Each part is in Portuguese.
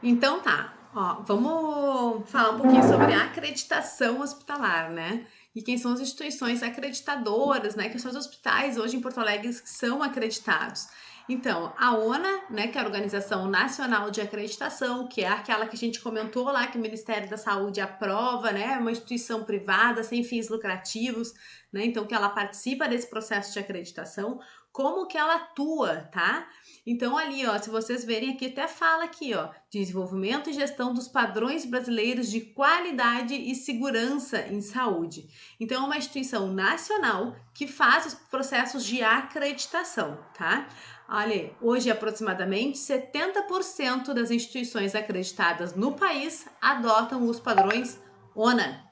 Então tá, ó, vamos falar um pouquinho sobre a acreditação hospitalar, né? E quem são as instituições acreditadoras, né? Que são os hospitais hoje em Porto Alegre que são acreditados. Então, a ONA, né, que é a Organização Nacional de Acreditação, que é aquela que a gente comentou lá, que o Ministério da Saúde aprova, né? É uma instituição privada, sem fins lucrativos, né? Então, que ela participa desse processo de acreditação, como que ela atua, tá? Então ali, ó, se vocês verem aqui, até fala aqui, ó, desenvolvimento e gestão dos padrões brasileiros de qualidade e segurança em saúde. Então é uma instituição nacional que faz os processos de acreditação, tá? Olha aí, hoje aproximadamente 70% das instituições acreditadas no país adotam os padrões ONA.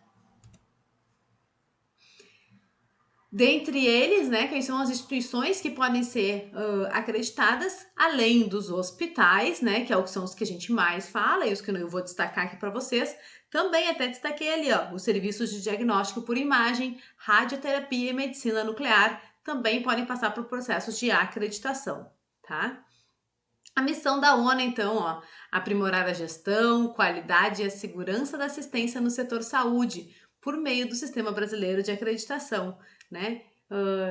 Dentre eles, né, quem são as instituições que podem ser acreditadas, além dos hospitais, né, que são os que a gente mais fala e os que eu vou destacar aqui para vocês. Também até destaquei ali, ó, os serviços de diagnóstico por imagem, radioterapia e medicina nuclear também podem passar por processos de acreditação, tá? A missão da ONU, então, ó, aprimorar a gestão, qualidade e a segurança da assistência no setor saúde, por meio do Sistema Brasileiro de Acreditação, né?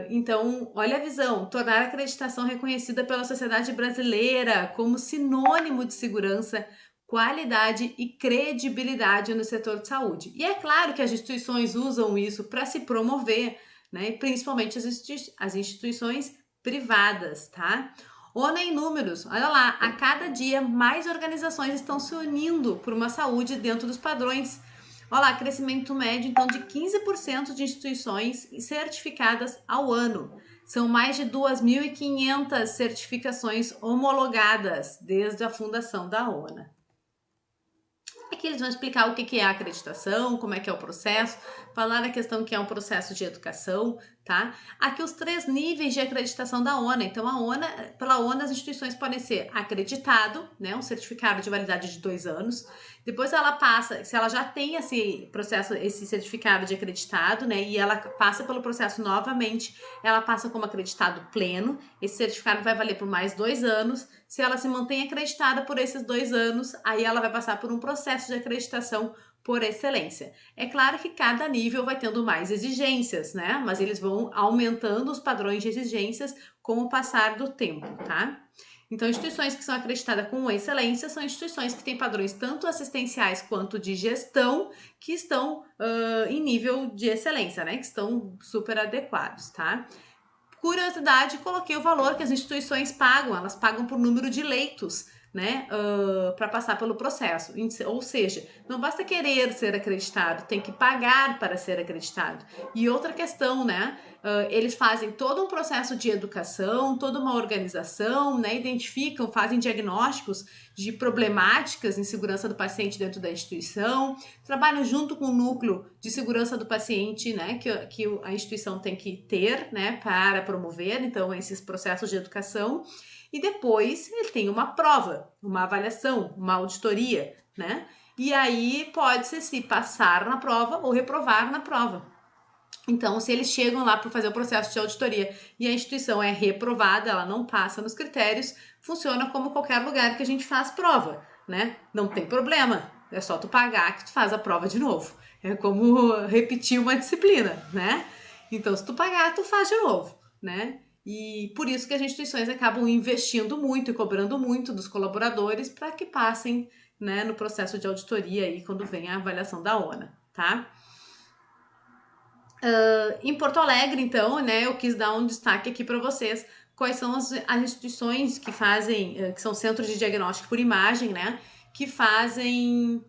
Então, olha a visão: tornar a acreditação reconhecida pela sociedade brasileira como sinônimo de segurança, qualidade e credibilidade no setor de saúde. E é claro que as instituições usam isso para se promover, né? Principalmente as instituições privadas, tá? ONU em números, olha lá, a cada dia mais organizações estão se unindo por uma saúde dentro dos padrões. Olha lá, crescimento médio então de 15% de instituições certificadas ao ano. São mais de 2.500 certificações homologadas desde a fundação da ONU. Aqui eles vão explicar o que é a acreditação, como é que é o processo, falar a questão que é um processo de educação, tá? Aqui os 3 níveis de acreditação da ONU. Então, pela ONU, as instituições podem ser acreditado, né, um certificado de validade de 2 anos. Depois ela passa, se ela já tem esse processo, esse certificado de acreditado, né, e ela passa pelo processo novamente, ela passa como acreditado pleno. Esse certificado vai valer por mais 2 anos. Se ela se mantém acreditada por esses 2 anos, aí ela vai passar por um processo de acreditação por excelência. É claro que cada nível vai tendo mais exigências, né? Mas eles vão aumentando os padrões de exigências com o passar do tempo, tá? Então, instituições que são acreditadas com excelência são instituições que têm padrões tanto assistenciais quanto de gestão que estão em nível de excelência, né? Que estão super adequados, tá? Curiosidade, coloquei o valor que as instituições pagam, elas pagam por número de leitos, né, para passar pelo processo. Ou seja, não basta querer ser acreditado, tem que pagar para ser acreditado. E outra questão, né, eles fazem todo um processo de educação, toda uma organização, né, identificam, fazem diagnósticos de problemáticas em segurança do paciente dentro da instituição, trabalham junto com o núcleo de segurança do paciente, né, que a instituição tem que ter, né, para promover, então, esses processos de educação. E depois ele tem uma prova, uma avaliação, uma auditoria, né? E aí pode-se se passar na prova ou reprovar na prova. Então, se eles chegam lá para fazer o processo de auditoria e a instituição é reprovada, ela não passa nos critérios, funciona como qualquer lugar que a gente faz prova, né? Não tem problema, é só tu pagar que tu faz a prova de novo. É como repetir uma disciplina, né? Então, se tu pagar, tu faz de novo, né? E por isso que as instituições acabam investindo muito e cobrando muito dos colaboradores para que passem, né, no processo de auditoria aí quando vem a avaliação da ONA, tá? Em Porto Alegre, então, né, eu quis dar um destaque aqui para vocês quais são as instituições que fazem, que são centros de diagnóstico por imagem, né, que fazem,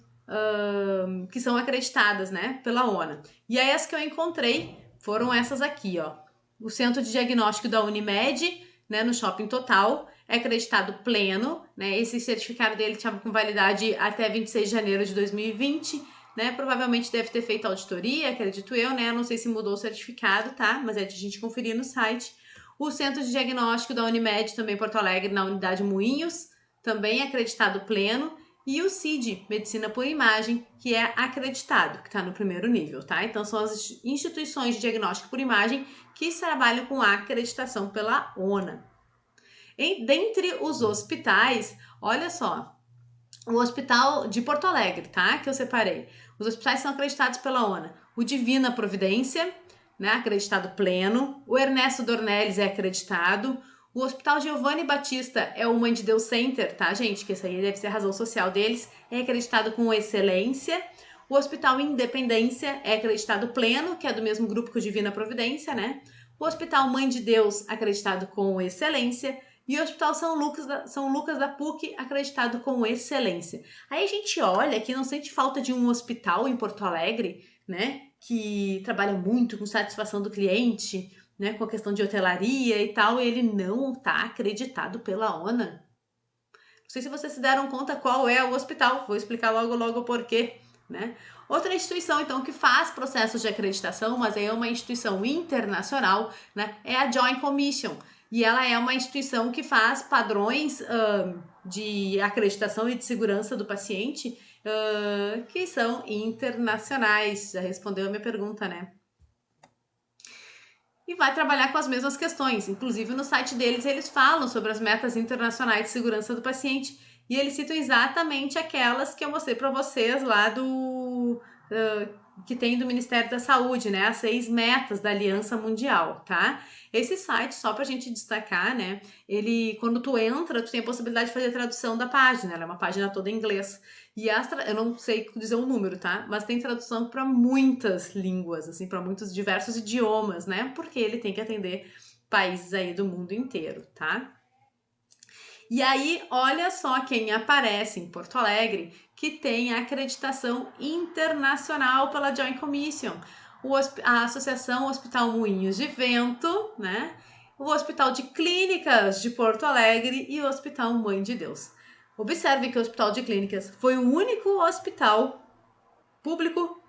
que são acreditadas, né, pela ONA. E aí as que eu encontrei foram essas aqui, ó. O Centro de Diagnóstico da Unimed, né, no Shopping Total, é acreditado pleno, né, esse certificado dele estava com validade até 26 de janeiro de 2020, né? Provavelmente deve ter feito auditoria, acredito eu, né? Não sei se mudou o certificado, tá? Mas é de a gente conferir no site. O Centro de Diagnóstico da Unimed, também Porto Alegre, na unidade Moinhos, também é acreditado pleno. E o CID, Medicina por Imagem, que é acreditado, que está no primeiro nível, tá? Então são as instituições de diagnóstico por imagem que trabalham com a acreditação pela ONA. Dentre os hospitais, olha só, o Hospital de Porto Alegre, tá? Que eu separei. Os hospitais são acreditados pela ONU. O Divina Providência, né? Acreditado pleno. O Ernesto Dornelles é acreditado. O Hospital Giovanni Batista é o Mãe de Deus Center, tá, gente? Que essa aí deve ser a razão social deles. É acreditado com excelência. O Hospital Independência é acreditado pleno, que é do mesmo grupo que o Divina Providência, né? O Hospital Mãe de Deus, acreditado com excelência. E o Hospital São Lucas da PUC, acreditado com excelência. Aí a gente olha que não sente falta de um hospital em Porto Alegre, né? Que trabalha muito com satisfação do cliente, né? Com a questão de hotelaria e tal, e ele não está acreditado pela ONU. Não sei se vocês se deram conta qual é o hospital, vou explicar logo o porquê, né? Outra instituição, então, que faz processos de acreditação, mas é uma instituição internacional, né? É a Joint Commission. E ela é uma instituição que faz padrões de acreditação e de segurança do paciente que são internacionais. Já respondeu a minha pergunta, né? E vai trabalhar com as mesmas questões. Inclusive, no site deles, eles falam sobre as metas internacionais de segurança do paciente. E eles citam exatamente aquelas que eu mostrei para vocês lá do... que tem do Ministério da Saúde, né? As 6 metas da Aliança Mundial, tá? Esse site, só pra gente destacar, né? Ele, quando tu entra, tu tem a possibilidade de fazer a tradução da página. Ela é uma página toda em inglês. E eu não sei dizer o número, tá? Mas tem tradução para muitas línguas, assim, para muitos diversos idiomas, né? Porque ele tem que atender países aí do mundo inteiro, tá? E aí, olha só quem aparece em Porto Alegre que tem a acreditação internacional pela Joint Commission. A Associação Hospital Moinhos de Vento, né? O Hospital de Clínicas de Porto Alegre e o Hospital Mãe de Deus. Observe que o Hospital de Clínicas foi o único hospital público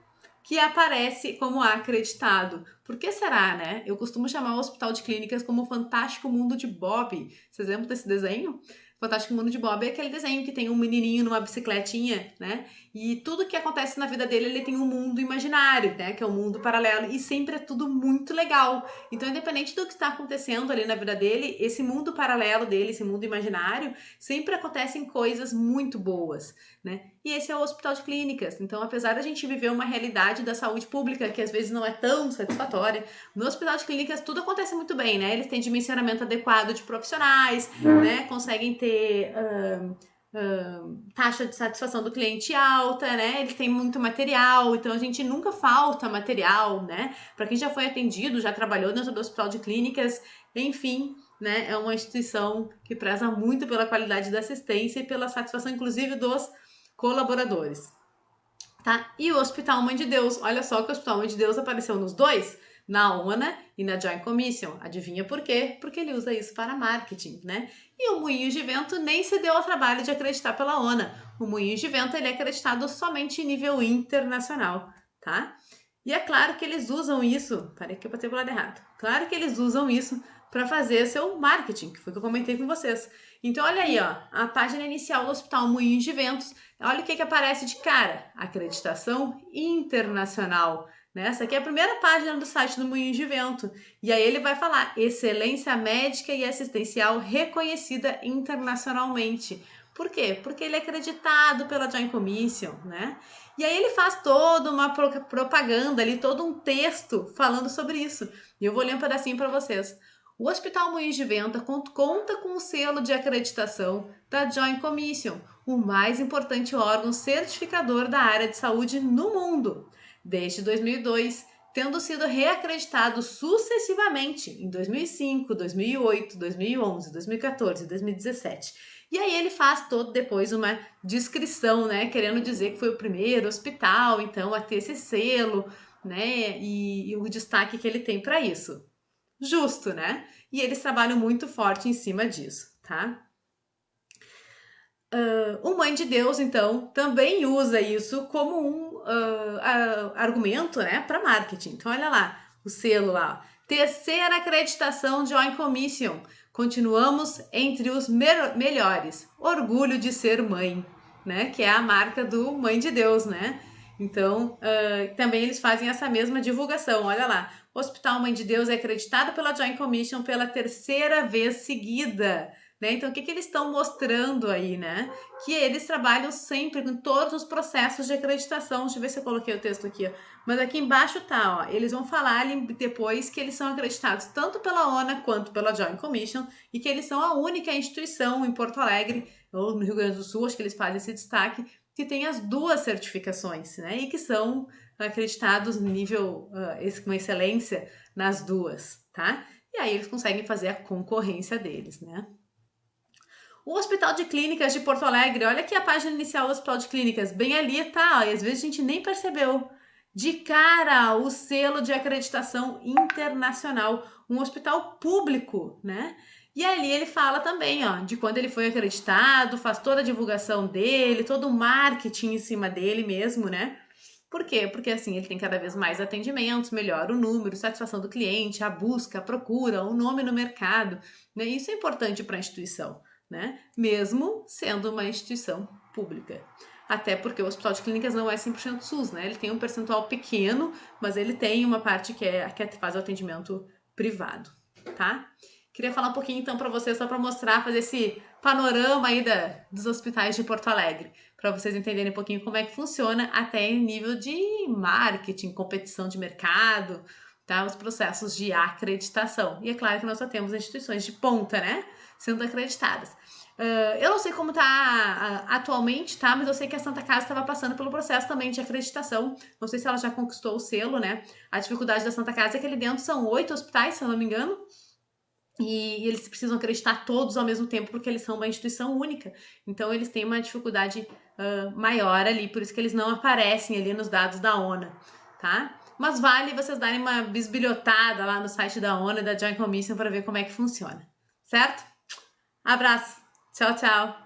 que aparece como acreditado. Por que será, né? Eu costumo chamar o Hospital de Clínicas como o Fantástico Mundo de Bob. Vocês lembram desse desenho? Fantástico Mundo de Bob é aquele desenho que tem um menininho numa bicicletinha, né? E tudo que acontece na vida dele, ele tem um mundo imaginário, né? Que é um mundo paralelo. E sempre é tudo muito legal. Então, independente do que está acontecendo ali na vida dele, esse mundo paralelo dele, esse mundo imaginário, sempre acontecem coisas muito boas, né? E esse é o Hospital de Clínicas. Então, apesar da gente viver uma realidade da saúde pública que às vezes não é tão satisfatória, no Hospital de Clínicas tudo acontece muito bem, né? Eles têm dimensionamento adequado de profissionais, né? Conseguem ter taxa de satisfação do cliente alta, né? Eles têm muito material, então a gente nunca falta material, né? Para quem já foi atendido, já trabalhou dentro do Hospital de Clínicas, enfim, né? É uma instituição que preza muito pela qualidade da assistência e pela satisfação, inclusive, dos colaboradores, tá? E o Hospital Mãe de Deus, olha só que o Hospital Mãe de Deus apareceu nos dois, na ONU e na Joint Commission. Adivinha por quê? Porque ele usa isso para marketing, né? E o Moinhos de Vento nem se deu ao trabalho de acreditar pela ONU. O Moinhos de Vento ele é acreditado somente em nível internacional, tá? E é claro que eles usam isso, parei que eu botei pro lado errado. Claro que eles usam isso para fazer seu marketing, que foi o que eu comentei com vocês. Então, olha aí, ó, a página inicial do Hospital Moinhos de Ventos. Olha o que aparece de cara: acreditação internacional. Né? Essa aqui é a primeira página do site do Moinhos de Vento. E aí ele vai falar excelência médica e assistencial reconhecida internacionalmente. Por quê? Porque ele é acreditado pela Joint Commission, né? E aí ele faz toda uma propaganda ali, todo um texto falando sobre isso. E eu vou ler um pedacinho para vocês. O Hospital Moinhos de Vento conta com o selo de acreditação da Joint Commission, o mais importante órgão certificador da área de saúde no mundo. Desde 2002, tendo sido reacreditado sucessivamente em 2005, 2008, 2011, 2014 e 2017. E aí ele faz todo depois uma descrição, né, querendo dizer que foi o primeiro hospital, então, a ter esse selo, né, e o destaque que ele tem para isso. Justo, né? E eles trabalham muito forte em cima disso, tá? O Mãe de Deus, então, também usa isso como um argumento, né, para marketing. Então, olha lá, o selo lá. Terceira acreditação Joint Commission. Continuamos entre os melhores. Orgulho de ser mãe, né? Que é a marca do Mãe de Deus, né? Então, também eles fazem essa mesma divulgação. Olha lá, o Hospital Mãe de Deus é acreditado pela Joint Commission pela terceira vez seguida. né? Então, o que eles estão mostrando aí, né? Que eles trabalham sempre com todos os processos de acreditação. Deixa eu ver se eu coloquei o texto aqui, ó. Mas aqui embaixo tá, ó. Eles vão falar ali depois que eles são acreditados tanto pela ONA quanto pela Joint Commission e que eles são a única instituição em Porto Alegre ou no Rio Grande do Sul, acho que eles fazem esse destaque, que tem as duas certificações, né? E que são acreditados nível com excelência nas duas, tá? E aí eles conseguem fazer a concorrência deles, né? O Hospital de Clínicas de Porto Alegre, olha aqui a página inicial do Hospital de Clínicas, bem ali tá, ó, e às vezes a gente nem percebeu. De cara, o selo de acreditação internacional, um hospital público, né? E ali ele fala também, ó, de quando ele foi acreditado, faz toda a divulgação dele, todo o marketing em cima dele mesmo, né? Por quê? Porque assim ele tem cada vez mais atendimentos, melhora o número, satisfação do cliente, a busca, a procura, o nome no mercado, né? Isso é importante para a instituição, né? Mesmo sendo uma instituição pública. Até porque o Hospital de Clínicas não é 100% SUS, né? Ele tem um percentual pequeno, mas ele tem uma parte que faz o atendimento privado, tá? Queria falar um pouquinho então para vocês, só para mostrar, fazer esse panorama aí dos hospitais de Porto Alegre, para vocês entenderem um pouquinho como é que funciona até em nível de marketing, competição de mercado, tá? Os processos de acreditação. E é claro que nós só temos instituições de ponta, né? Sendo acreditadas. Eu não sei como tá atualmente, tá? Mas eu sei que a Santa Casa estava passando pelo processo também de acreditação. Não sei se ela já conquistou o selo, né? A dificuldade da Santa Casa é que ali dentro são 8 hospitais, se eu não me engano. E eles precisam acreditar todos ao mesmo tempo, porque eles são uma instituição única. Então, eles têm uma dificuldade maior ali, por isso que eles não aparecem ali nos dados da ONA, tá? Mas vale vocês darem uma bisbilhotada lá no site da ONA e da Joint Commission para ver como é que funciona, certo? Abraço. Tchau, tchau.